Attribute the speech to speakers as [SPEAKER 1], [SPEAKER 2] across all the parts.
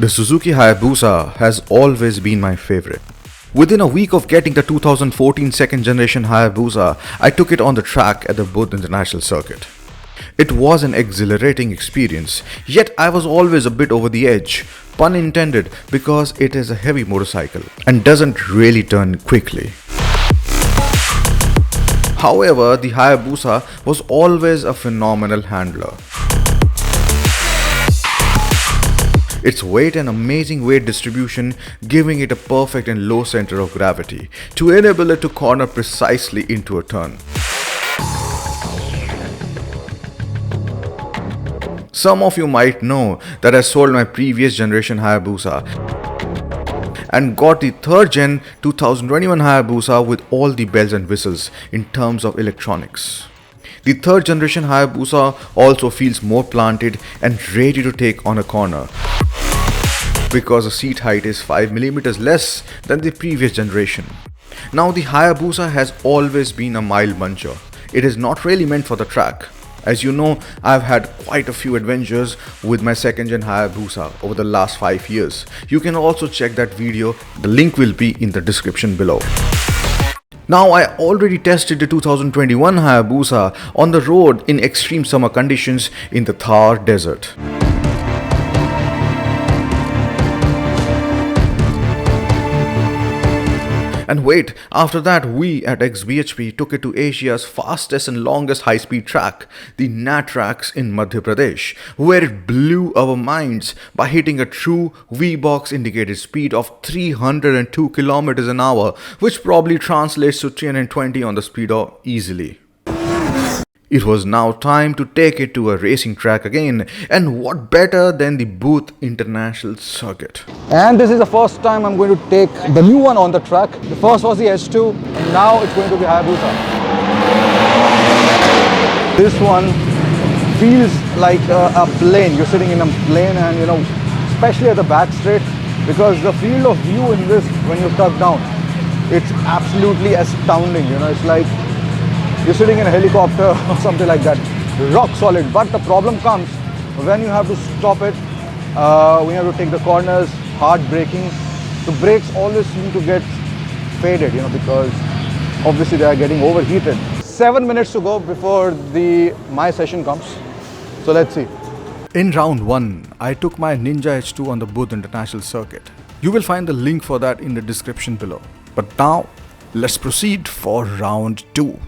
[SPEAKER 1] The Suzuki Hayabusa has always been my favorite. Within a week of getting the 2014 second generation Hayabusa, I took it on the track at the Buddh International Circuit. It was an exhilarating experience, yet I was always a bit over the edge, pun intended, because it is a heavy motorcycle and doesn't really turn quickly. However, the Hayabusa was always a phenomenal handler. Its weight and amazing weight distribution giving it a perfect and low center of gravity to enable it to corner precisely into a turn. Some of you might know that I sold my previous generation Hayabusa and got the third gen 2021 Hayabusa with all the bells and whistles in terms of electronics. The third generation Hayabusa also feels more planted and ready to take on a corner, because the seat height is 5mm less than the previous generation. Now the Hayabusa has always been a mild muncher. It is not really meant for the track. As you know, I've had quite a few adventures with my second gen Hayabusa over the last 5 years. You can also check that video, the link will be in the description below. Now I already tested the 2021 Hayabusa on the road in extreme summer conditions in the Thar desert. And wait, after that we at xBhp took it to Asia's fastest and longest high-speed track, the Natracks in Madhya Pradesh, where it blew our minds by hitting a true V-box indicated speed of 302 km an hour, which probably translates to 320 on the speedo easily. It was now time to take it to a racing track again, and what better than the Buddh International Circuit.
[SPEAKER 2] And this is the first time I'm going to take the new one on the track. The first was the S2, and now it's going to be Hayabusa. This one feels like a plane. You're sitting in a plane, and especially at the back straight, because the field of view in this, when you tuck down, it's absolutely astounding. It's like you're sitting in a helicopter or something like that. Rock solid. But the problem comes when you have to stop it, when you have to take the corners, hard braking. The brakes always seem to get faded, because obviously they are getting overheated. 7 minutes to go before my session comes. So let's see.
[SPEAKER 1] In round 1, I took my Ninja H2 on the Buddh International Circuit. You will find the link for that in the description below. But now, let's proceed for round 2.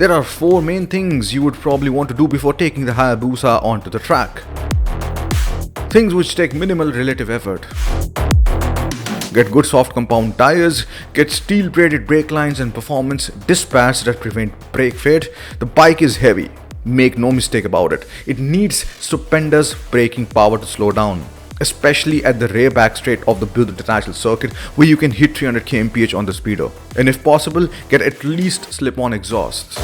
[SPEAKER 1] There are 4 main things you would probably want to do before taking the Hayabusa onto the track. Things which take minimal relative effort. Get good soft compound tires, get steel braided brake lines and performance disc pads that prevent brake fade. The bike is heavy, make no mistake about it. It needs stupendous braking power to slow down, especially at the rear back straight of the Buddh international circuit where you can hit 300 kmph on the speedo. And if possible, get at least slip-on exhausts.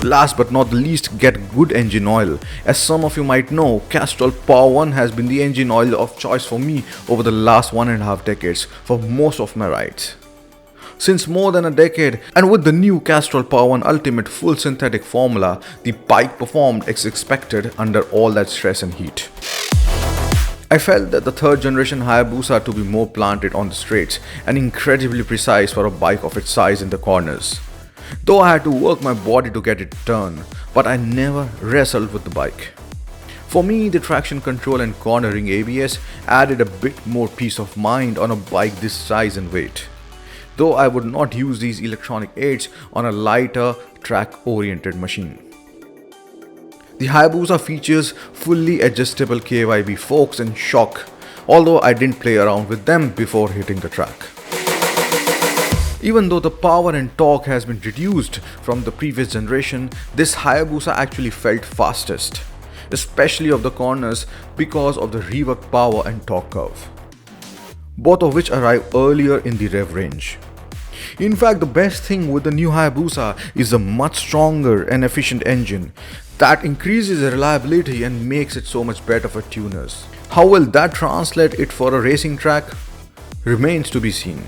[SPEAKER 1] Last but not the least, get good engine oil. As some of you might know, Castrol POWER1 has been the engine oil of choice for me over the last 1.5 decades for most of my rides. Since more than a decade, and with the new Castrol POWER1 Ultimate full synthetic formula, the bike performed as expected under all that stress and heat. I felt that the 3rd generation Hayabusa to be more planted on the straights and incredibly precise for a bike of its size in the corners. Though I had to work my body to get it turned, but I never wrestled with the bike. For me, the traction control and cornering ABS added a bit more peace of mind on a bike this size and weight. Though I would not use these electronic aids on a lighter, track-oriented machine. The Hayabusa features fully adjustable KYB forks and shock, although I didn't play around with them before hitting the track. Even though the power and torque has been reduced from the previous generation, this Hayabusa actually felt fastest, especially of the corners because of the reworked power and torque curve, both of which arrive earlier in the rev range. In fact, the best thing with the new Hayabusa is a much stronger and efficient engine that increases the reliability and makes it so much better for tuners. How will that translate it for a racing track? Remains to be seen.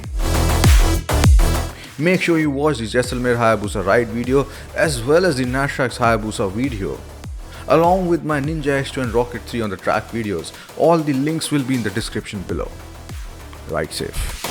[SPEAKER 1] Make sure you watch the Jaisalmer Hayabusa ride video as well as the Natrax Hayabusa video, along with my Ninja X2 and Rocket 3 on the track videos. All the links will be in the description below. Ride safe.